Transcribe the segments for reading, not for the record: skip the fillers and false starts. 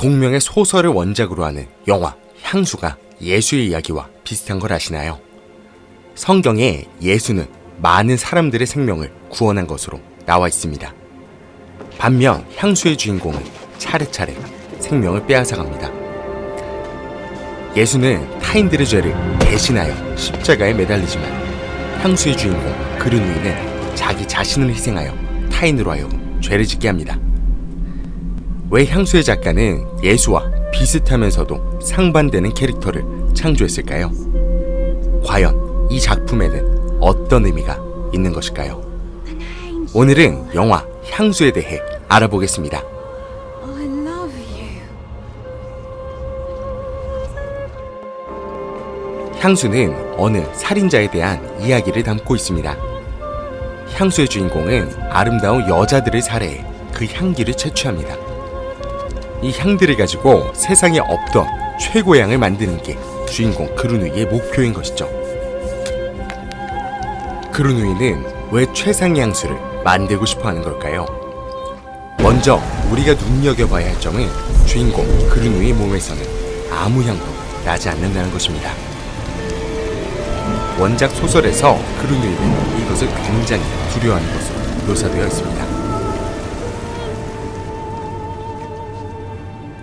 동명의 소설을 원작으로 하는 영화 향수가 예수의 이야기와 비슷한 걸 아시나요? 성경에 예수는 많은 사람들의 생명을 구원한 것으로 나와 있습니다. 반면 향수의 주인공은 차례차례 생명을 빼앗아갑니다. 예수는 타인들의 죄를 대신하여 십자가에 매달리지만 향수의 주인공 그르누이는 자기 자신을 희생하여 타인으로 하여금 죄를 짓게 합니다. 왜 향수의 작가는 예수와 비슷하면서도 상반되는 캐릭터를 창조했을까요? 과연 이 작품에는 어떤 의미가 있는 것일까요? 오늘은 영화 향수에 대해 알아보겠습니다. 향수는 어느 살인자에 대한 이야기를 담고 있습니다. 향수의 주인공은 아름다운 여자들을 살해해 그 향기를 채취합니다. 이 향들을 가지고 세상에 없던 최고의 향을 만드는 게 주인공 그르누이의 목표인 것이죠. 그르누이는 왜 최상의 향수를 만들고 싶어 하는 걸까요? 먼저 우리가 눈여겨봐야 할 점은 주인공 그르누이의 몸에서는 아무 향도 나지 않는다는 것입니다. 원작 소설에서 그르누이는 이것을 굉장히 두려워하는 것으로 묘사되어 있습니다.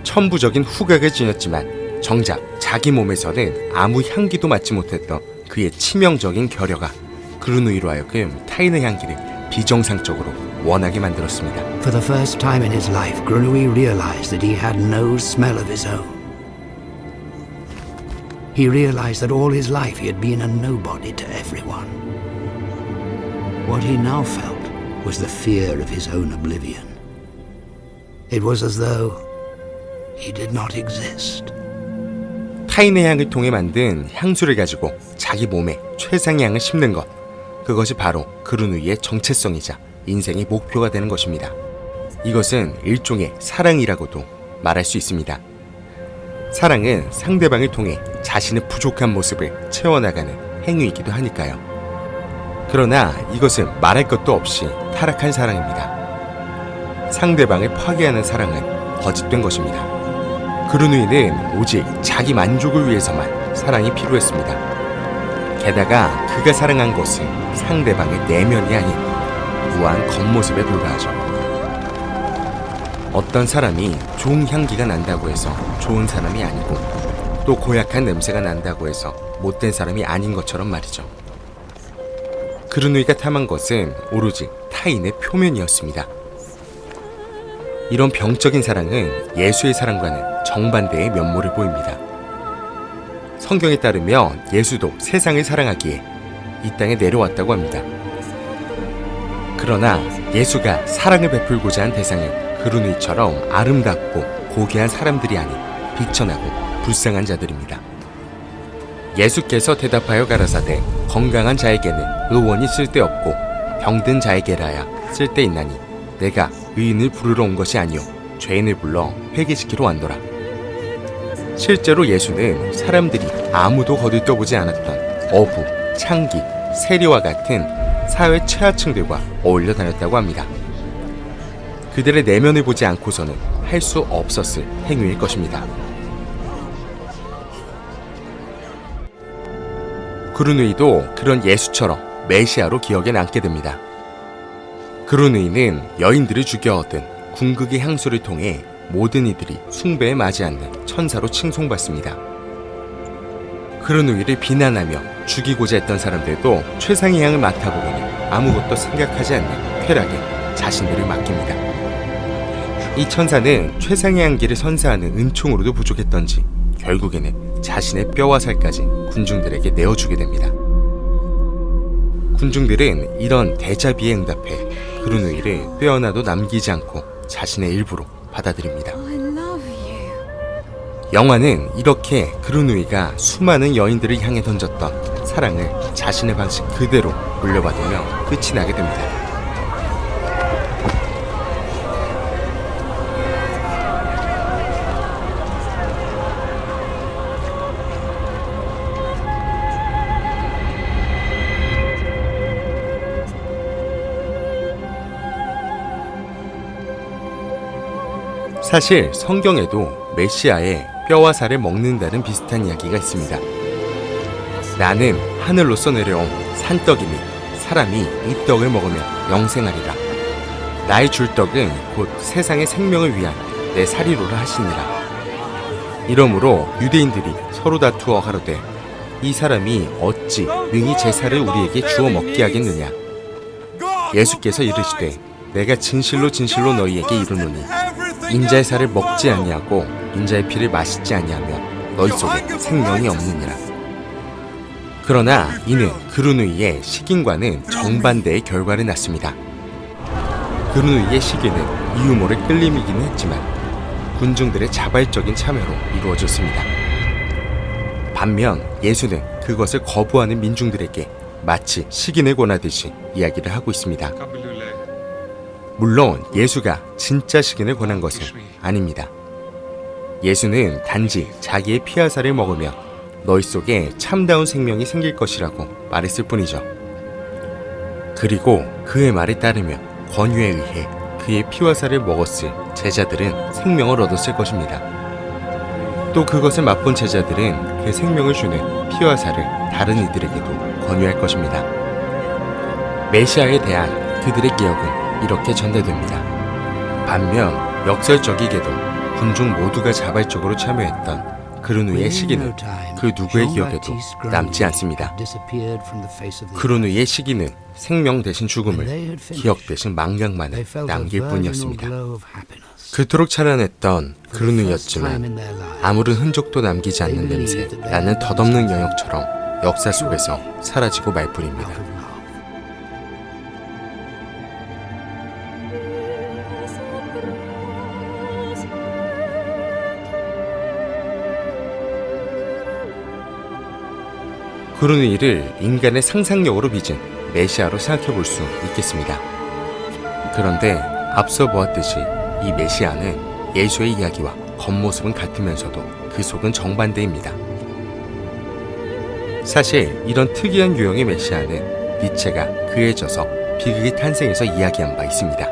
천부적인 후각을 지녔지만 정작 자기 몸에서는 아무 향기도 맡지 못했던 그의 치명적인 결여가 그르누이로 하여금 타인의 향기를 비정상적으로 원하게 만들었습니다. For the first time in his life, Grenouille realized that he had no smell of his own. He realized that all his life he had been a nobody to everyone. What he now felt was the fear of his own oblivion. It was as though he did not exist. 타인의 향을 통해 만든 향수를 가지고 자기 몸에 최상의 향을 심는 것, 그것이 바로 그르누이의 정체성이자 인생의 목표가 되는 것입니다. 이것은 일종의 사랑이라고도 말할 수 있습니다. 사랑은 상대방을 통해 자신의 부족한 모습을 채워나가는 행위이기도 하니까요. 그러나 이것은 말할 것도 없이 타락한 사랑입니다. 상대방을 파괴하는 사랑은 거짓된 것입니다. 그르누이는 오직 자기 만족을 위해서만 사랑이 필요했습니다. 게다가 그가 사랑한 것은 상대방의 내면이 아닌 무한 겉모습에 불과하죠. 어떤 사람이 좋은 향기가 난다고 해서 좋은 사람이 아니고 또 고약한 냄새가 난다고 해서 못된 사람이 아닌 것처럼 말이죠. 그르누이가 탐한 것은 오로지 타인의 표면이었습니다. 이런 병적인 사랑은 예수의 사랑과는 정반대의 면모를 보입니다. 성경에 따르면 예수도 세상을 사랑하기에 이 땅에 내려왔다고 합니다. 그러나 예수가 사랑을 베풀고자 한 대상은 그르누이처럼 아름답고 고귀한 사람들이 아닌 비천하고 불쌍한 자들입니다. 예수께서 대답하여 가라사대 건강한 자에게는 의원이 쓸데없고 병든 자에게라야 쓸데있나니 내가 의인을 부르러 온 것이 아니요 죄인을 불러 회개시키러 왔노라. 실제로 예수는 사람들이 아무도 거들떠보지 않았던 어부, 창기, 세리와 같은 사회 최하층들과 어울려 다녔다고 합니다. 그들의 내면을 보지 않고서는 할 수 없었을 행위일 것입니다. 그르누이도 그런 예수처럼 메시아로 기억에 남게 됩니다. 그르누이는 여인들을 죽여 얻은 궁극의 향수를 통해 모든 이들이 숭배에 맞지 않는 천사로 칭송받습니다. 그르누이를 비난하며 죽이고자 했던 사람들도 최상의 향을 맡아보고는 아무것도 생각하지 않는 쾌락에 자신들을 맡깁니다. 이 천사는 최상의 향기를 선사하는 은총으로도 부족했던지 결국에는 자신의 뼈와 살까지 군중들에게 내어주게 됩니다. 군중들은 이런 대자비에 응답해 그르누이를 뼈 하나도 남기지 않고 자신의 일부로 받아들입니다. 영화는 이렇게 그르누이가 수많은 여인들을 향해 던졌던 사랑을 자신의 방식 그대로 물려받으며 끝이 나게 됩니다. 사실 성경에도 메시아의 뼈와 살을 먹는다는 비슷한 이야기가 있습니다. 나는 하늘로서 내려온 산떡이니 사람이 이 떡을 먹으면 영생하리라. 나의 줄 떡은 곧 세상의 생명을 위한 내 살이로라 하시니라. 이러므로 유대인들이 서로 다투어 가로되 이 사람이 어찌 능히 제 살을 우리에게 주어 먹게 하겠느냐. 예수께서 이르시되 내가 진실로 진실로 너희에게 이르노니 인자의 살을 먹지 아니하고 인자의 피를 마시지 아니하면 너희 속에 생명이 없느니라. 그러나 이는 그루누이의 식인과는 정반대의 결과를 낳습니다. 그루누이의 식인은 이유모를 끌림이기는 했지만 군중들의 자발적인 참여로 이루어졌습니다. 반면 예수는 그것을 거부하는 민중들에게 마치 식인을 권하듯이 이야기를 하고 있습니다. 물론 예수가 진짜 식인을 권한 것은 아닙니다. 예수는 단지 자기의 피와 살을 먹으면 너희 속에 참다운 생명이 생길 것이라고 말했을 뿐이죠. 그리고 그의 말에 따르며 권유에 의해 그의 피와 살을 먹었을 제자들은 생명을 얻었을 것입니다. 또 그것을 맛본 제자들은 그 생명을 주는 피와 살을 다른 이들에게도 권유할 것입니다. 메시아에 대한 그들의 기억은 이렇게 전달됩니다. 반면 역설적이게도 군중 모두가 자발적으로 참여했던 그루누이의 시기는 그 누구의 기억에도 남지 않습니다. 그루누이의 시기는 생명 대신 죽음을, 기억 대신 망각만을 남길 뿐이었습니다. 그토록 찬란했던 그루누이였지만 아무런 흔적도 남기지 않는 냄새 나는 덧없는 영역처럼 역사 속에서 사라지고 말 뿐입니다. 그루누이를 인간의 상상력으로 빚은 메시아로 생각해 볼 수 있겠습니다. 그런데 앞서 보았듯이 이 메시아는 예수의 이야기와 겉모습은 같으면서도 그 속은 정반대입니다. 사실 이런 특이한 유형의 메시아는 니체가 그의 저서 비극의 탄생에서 이야기한 바 있습니다.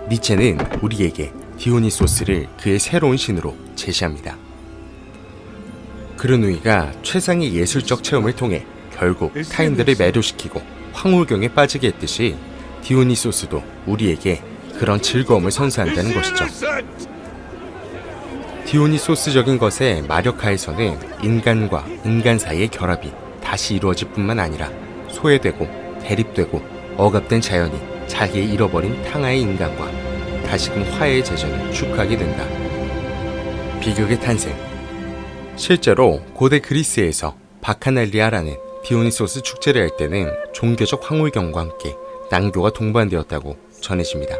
니체는 우리에게 디오니소스를 그의 새로운 신으로 제시합니다. 그루누이가 최상의 예술적 체험을 통해 결국 타인들을 매료시키고 황홀경에 빠지게 했듯이 디오니소스도 우리에게 그런 즐거움을 선사한다는 것이죠. 디오니소스적인 것의 마력하에서는 인간과 인간 사이의 결합이 다시 이루어질 뿐만 아니라 소외되고 대립되고 억압된 자연이 자기의 잃어버린 탕하의 인간과 다시금 화해의 제전을 축하하게 된다. 비극의 탄생. 실제로 고대 그리스에서 바카날리아라는 디오니소스 축제를 할 때는 종교적 황홀경과 함께 난교가 동반되었다고 전해집니다.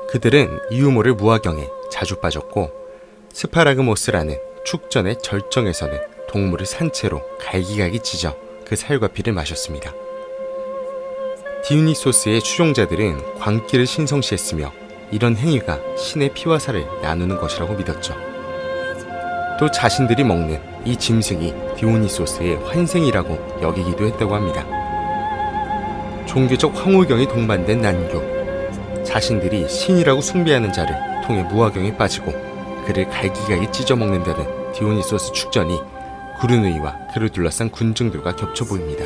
그들은 이유모를 무화경에 자주 빠졌고 스파라그모스라는 축전의 절정에서는 동물을 산채로 갈기갈기 찢어 그 살과 피를 마셨습니다. 디오니소스의 추종자들은 광기를 신성시했으며 이런 행위가 신의 피와 살을 나누는 것이라고 믿었죠. 또 자신들이 먹는 이 짐승이 디오니소스의 환생이라고 여기기도 했다고 합니다. 종교적 황홀경이 동반된 난교, 자신들이 신이라고 숭배하는 자를 통해 무화경에 빠지고 그를 갈기갈기 찢어먹는다는 디오니소스 축전이 그루누이와 그를 둘러싼 군중들과 겹쳐 보입니다.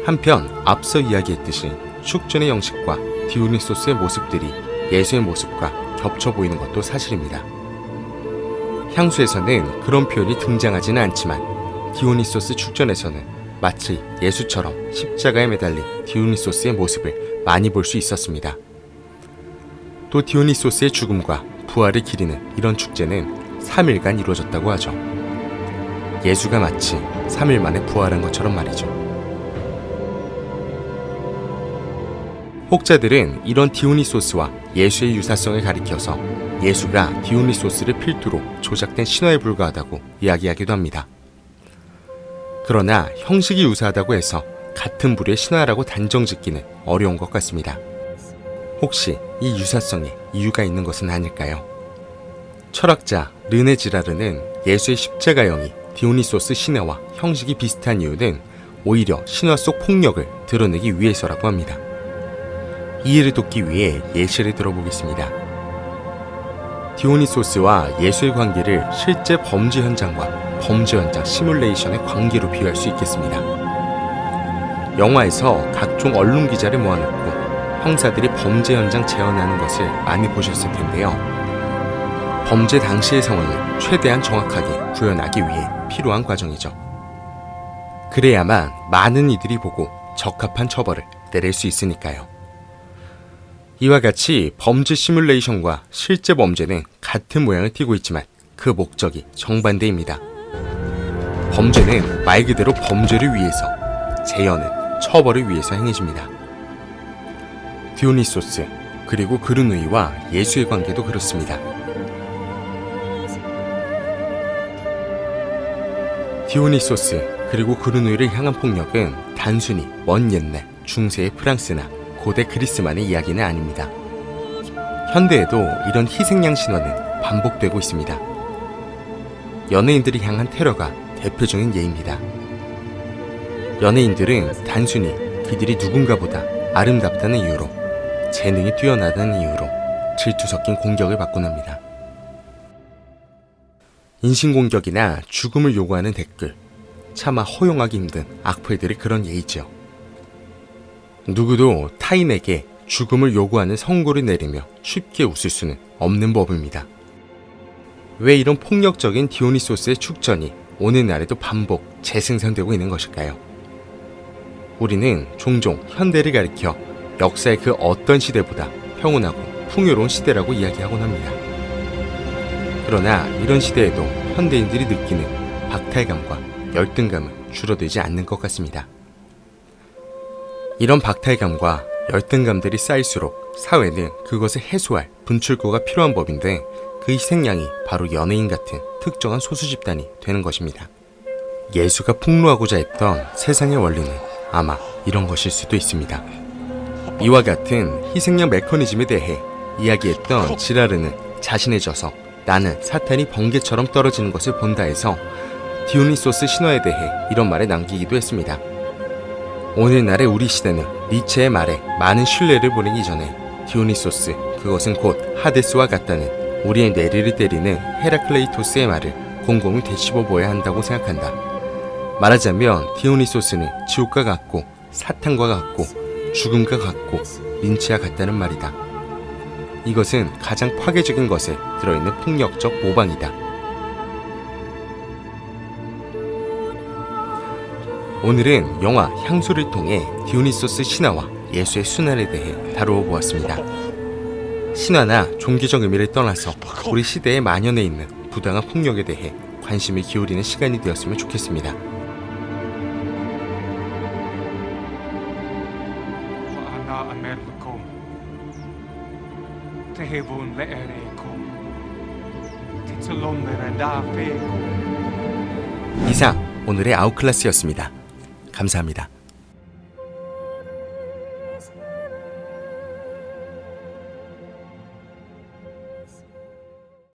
한편 앞서 이야기했듯이 축전의 형식과 디오니소스의 모습들이 예수의 모습과 겹쳐 보이는 것도 사실입니다. 향수에서는 그런 표현이 등장하지는 않지만 디오니소스 축전에서는 마치 예수처럼 십자가에 매달린 디오니소스의 모습을 많이 볼 수 있었습니다. 또 디오니소스의 죽음과 부활을 기리는 이런 축제는 3일간 이루어졌다고 하죠. 예수가 마치 3일 만에 부활한 것처럼 말이죠. 혹자들은 이런 디오니소스와 예수의 유사성을 가리켜서 예수가 디오니소스를 필두로 조작된 신화에 불과하다고 이야기하기도 합니다. 그러나 형식이 유사하다고 해서 같은 부류의 신화라고 단정짓기는 어려운 것 같습니다. 혹시 이 유사성에 이유가 있는 것은 아닐까요? 철학자 르네 지라르는 예수의 십자가형이 디오니소스 신화와 형식이 비슷한 이유는 오히려 신화 속 폭력을 드러내기 위해서라고 합니다. 이해를 돕기 위해 예시를 들어보겠습니다. 디오니소스와 예수의 관계를 실제 범죄 현장과 범죄 현장 시뮬레이션의 관계로 비유할 수 있겠습니다. 영화에서 각종 언론 기자를 모아놓고 형사들이 범죄 현장 재현하는 것을 많이 보셨을 텐데요. 범죄 당시의 상황을 최대한 정확하게 구현하기 위해 필요한 과정이죠. 그래야만 많은 이들이 보고 적합한 처벌을 내릴 수 있으니까요. 이와 같이 범죄 시뮬레이션과 실제 범죄는 같은 모양을 띠고 있지만 그 목적이 정반대입니다. 범죄는 말 그대로 범죄를 위해서, 재현은 처벌을 위해서 행해집니다. 디오니소스 그리고 그르누이와 예수의 관계도 그렇습니다. 디오니소스 그리고 그르누이를 향한 폭력은 단순히 먼 옛날 중세의 프랑스나 고대 그리스만의 이야기는 아닙니다. 현대에도 이런 희생양 신화는 반복되고 있습니다. 연예인들이 향한 테러가 대표적인 예입니다. 연예인들은 단순히 그들이 누군가보다 아름답다는 이유로, 재능이 뛰어나다는 이유로 질투 섞인 공격을 받곤 합니다. 인신공격이나 죽음을 요구하는 댓글, 차마 허용하기 힘든 악플들이 그런 예이죠. 누구도 타인에게 죽음을 요구하는 선고를 내리며 쉽게 웃을 수는 없는 법입니다. 왜 이런 폭력적인 디오니소스의 축전이 오늘날에도 반복 재생산되고 있는 것일까요? 우리는 종종 현대를 가리켜 역사의 그 어떤 시대보다 평온하고 풍요로운 시대라고 이야기하곤 합니다. 그러나 이런 시대에도 현대인들이 느끼는 박탈감과 열등감은 줄어들지 않는 것 같습니다. 이런 박탈감과 열등감들이 쌓일수록 사회는 그것을 해소할 분출구가 필요한 법인데 그 희생양이 바로 연예인 같은 특정한 소수 집단이 되는 것입니다. 예수가 폭로하고자 했던 세상의 원리는 아마 이런 것일 수도 있습니다. 이와 같은 희생양 메커니즘에 대해 이야기했던 지라르는 자신의 저서 나는 사탄이 번개처럼 떨어지는 것을 본다 해서 디오니소스 신화에 대해 이런 말을 남기기도 했습니다. 오늘날의 우리 시대는 니체의 말에 많은 신뢰를 보내기 전에 디오니소스, 그것은 곧 하데스와 같다는 우리의 뇌리를 때리는 헤라클레이토스의 말을 곰곰이 되씹어 보아야 한다고 생각한다. 말하자면 디오니소스는 지옥과 같고 사탄과 같고 죽음과 같고 린치와 같다는 말이다. 이것은 가장 파괴적인 것에 들어있는 폭력적 모방이다. 오늘은 영화 향수를 통해 디오니소스 신화와 예수의 순환에 대해 다루어 보았습니다. 신화나 종교적 의미를 떠나서 우리 시대에 만연해 있는 부당한 폭력에 대해 관심을 기울이는 시간이 되었으면 좋겠습니다. 이상 오늘의 아웃클래스였습니다. 감사합니다.